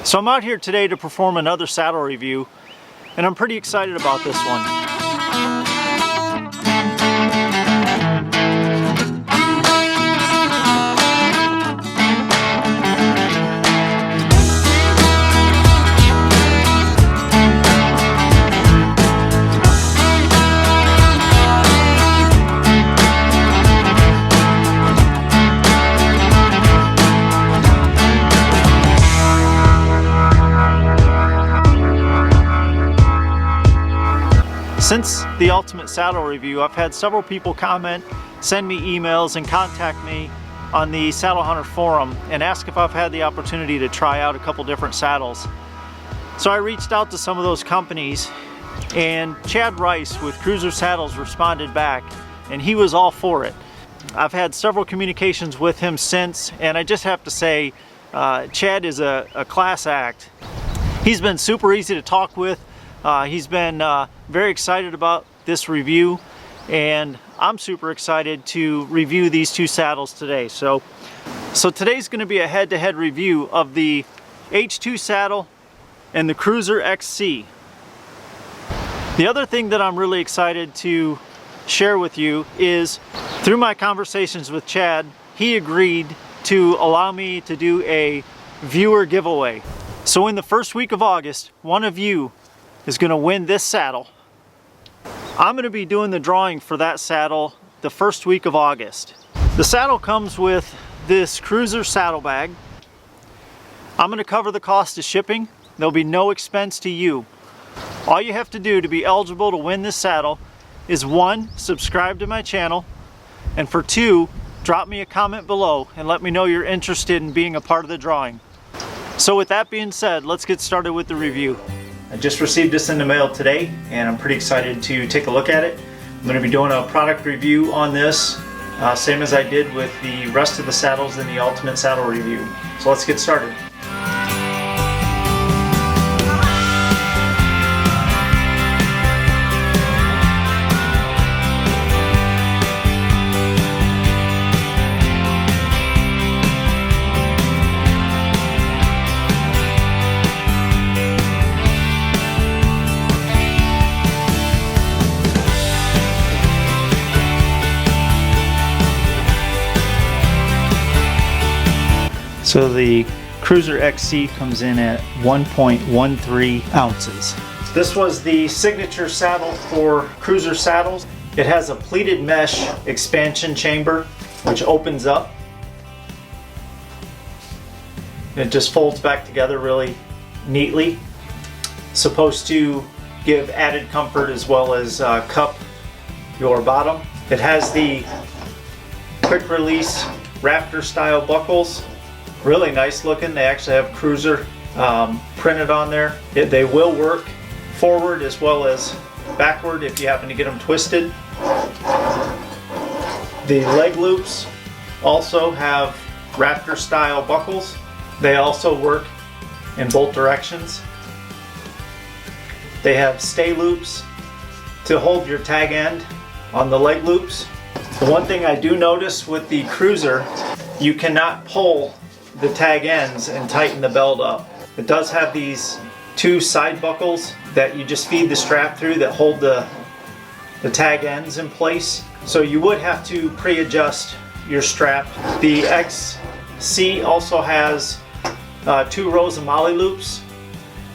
So I'm out here today to perform another saddle review, and I'm pretty excited about this one. Since the Ultimate Saddle Review, I've had several people comment, send me emails, and contact me on the Saddle Hunter forum and ask if I've had the opportunity to try out a couple different saddles. So I reached out to some of those companies, and Chad Rice with Cruzr Saddles responded back, and he was all for it. I've had several communications with him since, and I just have to say, Chad is a class act. He's been super easy to talk with. He's been very excited about this review, and I'm super excited to review these two saddles today. So today's going to be a head-to-head review of the H2 saddle and the Cruzr XC. The other thing that I'm really excited to share with you is, through my conversations with Chad, he agreed to allow me to do a viewer giveaway. So in the first week of August, one of you is going to win this saddle. I'm going to be doing the drawing for that saddle the first week of August. The saddle comes with this Cruzr saddle bag. I'm going to cover the cost of shipping. There'll be no expense to you. All you have to do to be eligible to win this saddle is 1, subscribe to my channel, and for 2, drop me a comment below and let me know you're interested in being a part of the drawing. So with that being said, let's get started with the review. I just received this in the mail today, and I'm pretty excited to take a look at it. I'm going to be doing a product review on this, same as I did with the rest of the saddles in the Ultimate Saddle Review. So let's get started. So the Cruzr XC comes in at 1.13 ounces. This was the signature saddle for Cruzr saddles. It has a pleated mesh expansion chamber which opens up. It just folds back together really neatly. Supposed to give added comfort as well as cup your bottom. It has the quick release rafter style buckles. Really nice looking. They actually have Cruzr printed on there. They will work forward as well as backward if you happen to get them twisted. The leg loops also have rafter style buckles. They also work in both directions. They have stay loops to hold your tag end on the leg loops. The one thing I do notice with the Cruzr, you cannot pull the tag ends and tighten the belt up. It does have these 2 side buckles that you just feed the strap through that hold the tag ends in place. So you would have to pre-adjust your strap. The XC also has 2 rows of molly loops.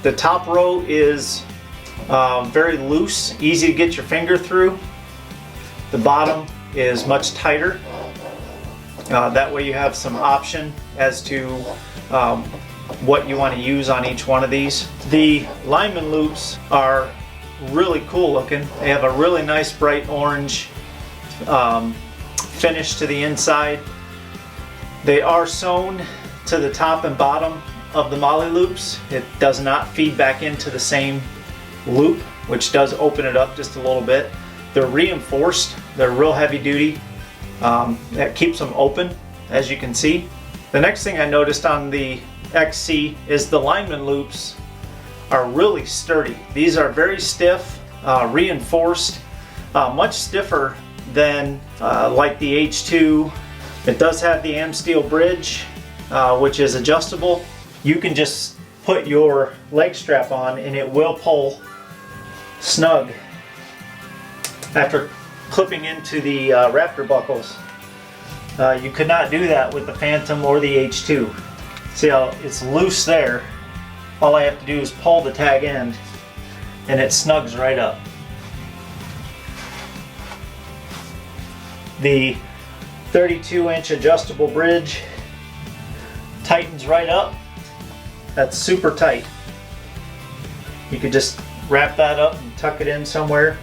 The top row is very loose, easy to get your finger through. The bottom is much tighter. That way you have some option as to what you want to use on each one of these. The Lineman loops are really cool looking. They have a really nice bright orange finish to the inside. They are sewn to the top and bottom of the molly loops. It does not feed back into the same loop, which does open it up just a little bit. They're reinforced. They're real heavy duty. That keeps them open, as you can see. The next thing I noticed on the XC is the Lineman loops are really sturdy. These are very stiff, reinforced, much stiffer than like the H2. It does have the AmSteel bridge, which is adjustable. You can just put your leg strap on, and it will pull snug after clipping into the Raptor buckles. You could not do that with the Phantom or the H2. See how it's loose there? All I have to do is pull the tag end and it snugs right up. The 32-inch adjustable bridge tightens right up. That's super tight. You could just wrap that up and tuck it in somewhere.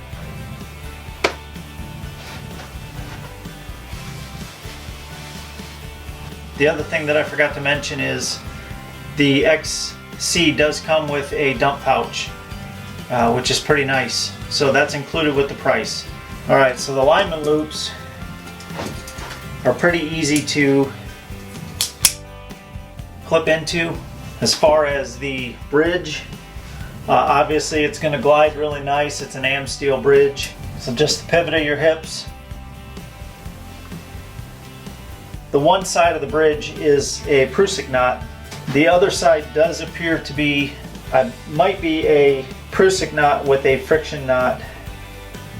The other thing that I forgot to mention is the XC does come with a dump pouch, which is pretty nice. So that's included with the price. Alright, so the Lineman loops are pretty easy to clip into. As far as the bridge, obviously it's going to glide really nice. It's an AM steel bridge. So just the pivot of your hips. The one side of the bridge is a Cruzr knot. The other side does appear to be, might be a Cruzr knot with a friction knot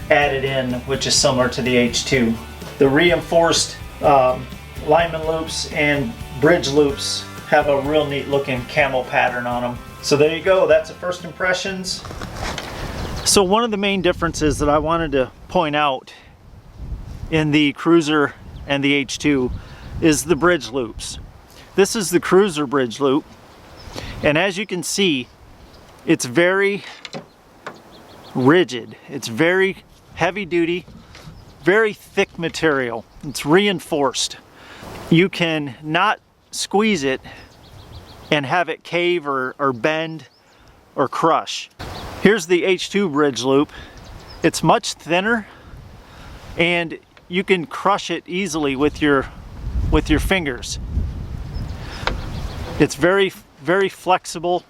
added in, which is similar to the H2. The reinforced Lineman loops and bridge loops have a real neat looking camel pattern on them. So there you go, that's the first impressions. So one of the main differences that I wanted to point out in the Cruzr and the H2 is the bridge loops. This is the Cruzr bridge loop, and as you can see, it's very rigid. It's very heavy duty, very thick material. It's reinforced. You can not squeeze it and have it cave or bend or crush. Here's the H2 bridge loop. It's much thinner and you can crush it easily with your fingers. It's very, very flexible.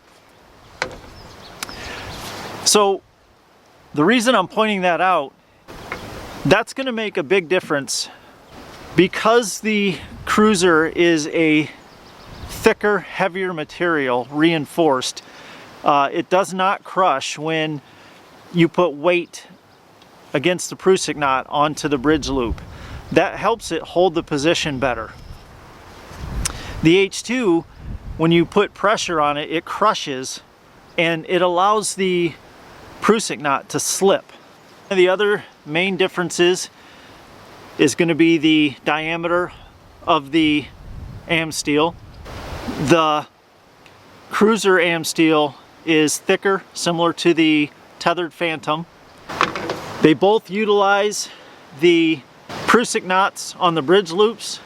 So the reason I'm pointing that out, that's going to make a big difference because the Cruzr is a thicker, heavier material, reinforced. It does not crush when you put weight against the Cruzr knot onto the bridge loop. That helps it hold the position better. The H2, when you put pressure on it, it crushes and it allows the Cruzr knot to slip. The other main differences is going to be the diameter of the AM steel. The Cruzr AM steel is thicker, similar to the Tethrd Phantom. They both utilize the Cruzr knots on the bridge loops,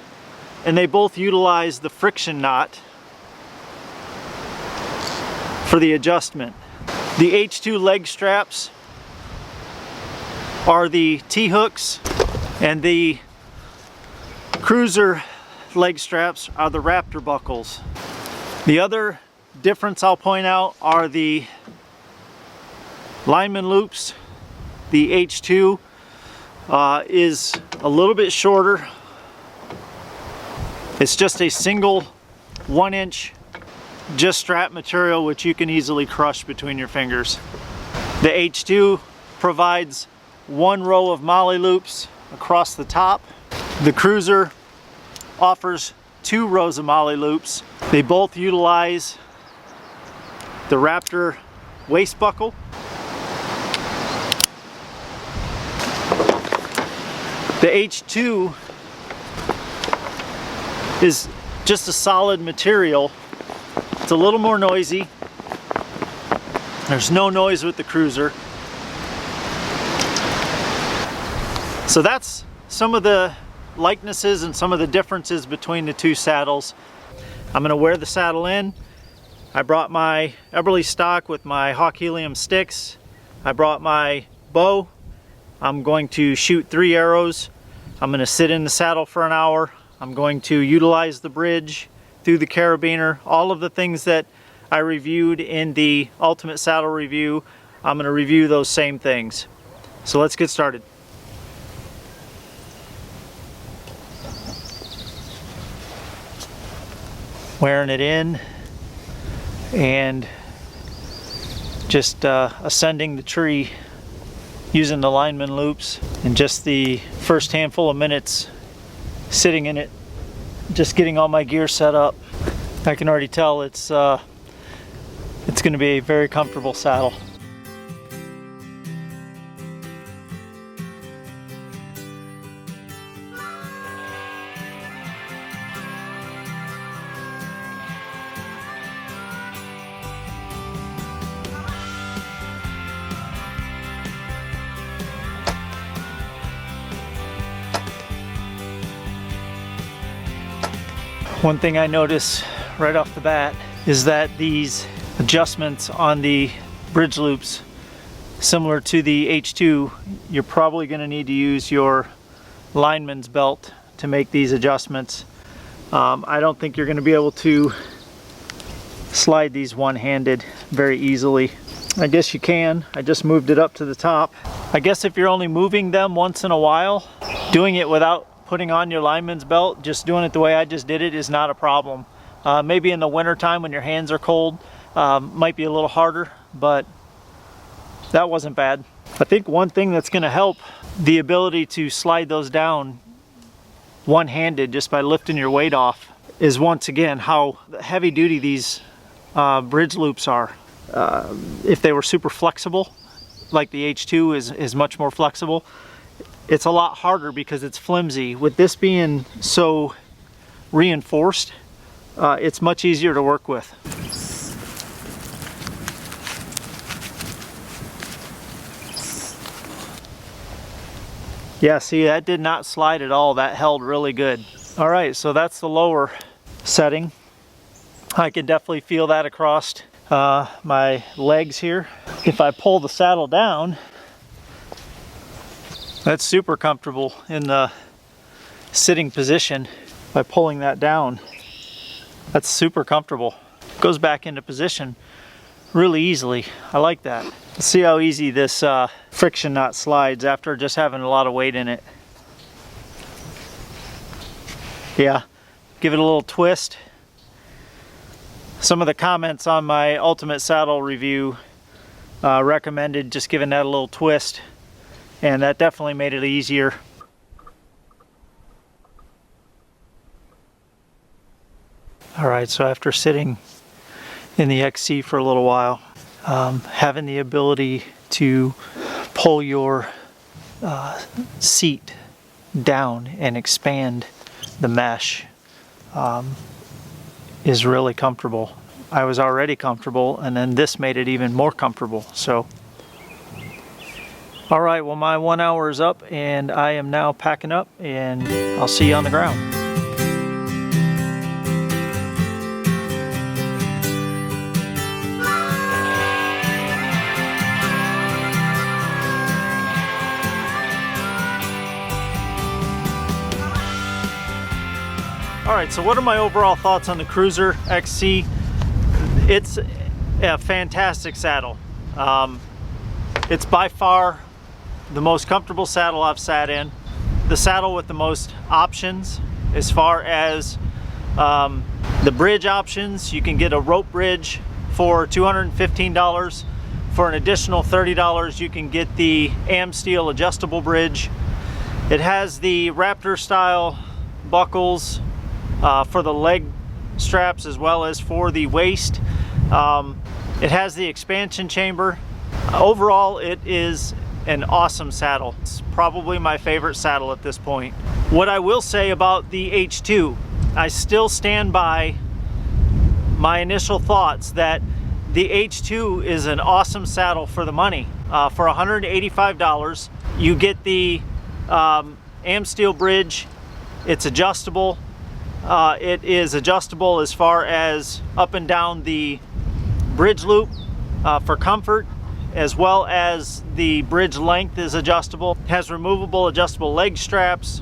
and they both utilize the friction knot for the adjustment. The H2 leg straps are the T-hooks, and the Cruzr leg straps are the Raptor buckles. The other difference I'll point out are the Lineman loops. The H2 is a little bit shorter. It's just a single 1-inch just strap material, which you can easily crush between your fingers. The H2 provides one row of molly loops across the top. The Cruzr offers 2 rows of molly loops. They both utilize the Raptor waist buckle. The H2 is just a solid material. It's a little more noisy. There's no noise with the Cruzr. So that's some of the likenesses and some of the differences between the two saddles. I'm going to wear the saddle in. I brought my Eberly stock with my Hawk Helium sticks. I brought my bow. I'm going to shoot 3 arrows. I'm going to sit in the saddle for an hour. I'm going to utilize the bridge through the carabiner. All of the things that I reviewed in the Ultimate Saddle review, I'm going to review those same things. So let's get started. Wearing it in, and just ascending the tree using the Lineman loops, and just the first handful of minutes sitting in it, just getting all my gear set up. I can already tell it's going to be a very comfortable saddle. One thing I notice right off the bat is that these adjustments on the bridge loops, similar to the H2, you're probably going to need to use your lineman's belt to make these adjustments. I don't think you're going to be able to slide these one-handed very easily. I guess you can. I just moved it up to the top. I guess if you're only moving them once in a while, doing it without putting on your lineman's belt, just doing it the way I just did it is not a problem. Maybe in the winter time when your hands are cold, might be a little harder, but that wasn't bad. I think one thing that's going to help the ability to slide those down one-handed just by lifting your weight off is, once again, how heavy duty these bridge loops are. If they were super flexible, like the H2 is much more flexible, it's a lot harder because it's flimsy. With this being so reinforced, it's much easier to work with. Yeah, see, that did not slide at all. That held really good. All right, so that's the lower setting. I can definitely feel that across my legs here. If I pull the saddle down, that's super comfortable in the sitting position. By pulling that down, that's super comfortable. Goes back into position really easily. I like that. Let's see how easy this friction knot slides after just having a lot of weight in it. Yeah, give it a little twist. Some of the comments on my Ultimate Saddle review recommended just giving that a little twist, and that definitely made it easier. Alright, so after sitting in the XC for a little while, having the ability to pull your seat down and expand the mesh is really comfortable. I was already comfortable, and then this made it even more comfortable. So, all right, well, my 1 hour is up, and I am now packing up, and I'll see you on the ground. Alright, so what are my overall thoughts on the Cruzr XC? It's a fantastic saddle. It's by far the most comfortable saddle I've sat in. The saddle with the most options as far as the bridge options. You can get a rope bridge for $215. For an additional $30, you can get the Amsteel adjustable bridge. It has the Raptor style buckles for the leg straps as well as for the waist. It has the expansion chamber. Overall, it is an awesome saddle. It's probably my favorite saddle at this point. What I will say about the H2, I still stand by my initial thoughts that the H2 is an awesome saddle for the money. For $185, you get the Amsteel bridge. It's adjustable. It is adjustable as far as up and down the bridge loop for comfort, as well as the bridge length is adjustable. It has removable adjustable leg straps.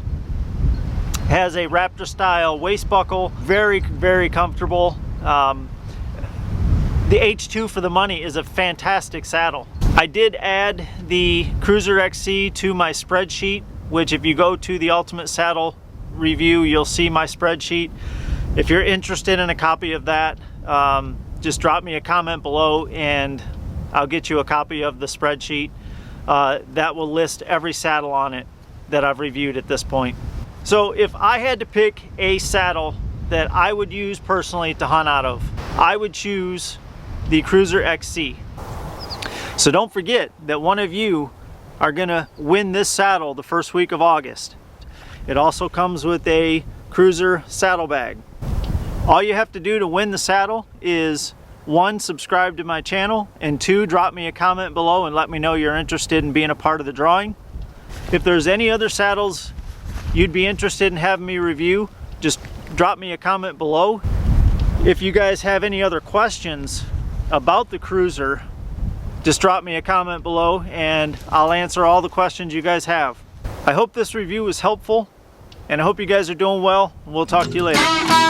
Has a Raptor style waist buckle. Very, very comfortable. The H2 for the money is a fantastic saddle. I did add the Cruzr XC to my spreadsheet, which if you go to the Ultimate Saddle review, you'll see my spreadsheet. If you're interested in a copy of that, just drop me a comment below and I'll get you a copy of the spreadsheet that will list every saddle on it that I've reviewed at this point. So if I had to pick a saddle that I would use personally to hunt out of, I would choose the Cruzr XC. So don't forget that one of you are gonna win this saddle the first week of August. It also comes with a Cruzr saddlebag. All you have to do to win the saddle is 1, subscribe to my channel, and 2, drop me a comment below and let me know you're interested in being a part of the drawing. If there's any other saddles you'd be interested in having me review, just drop me a comment below. If you guys have any other questions about the Cruzr, just drop me a comment below and I'll answer all the questions you guys have. I hope this review was helpful and I hope you guys are doing well. We'll talk to you later.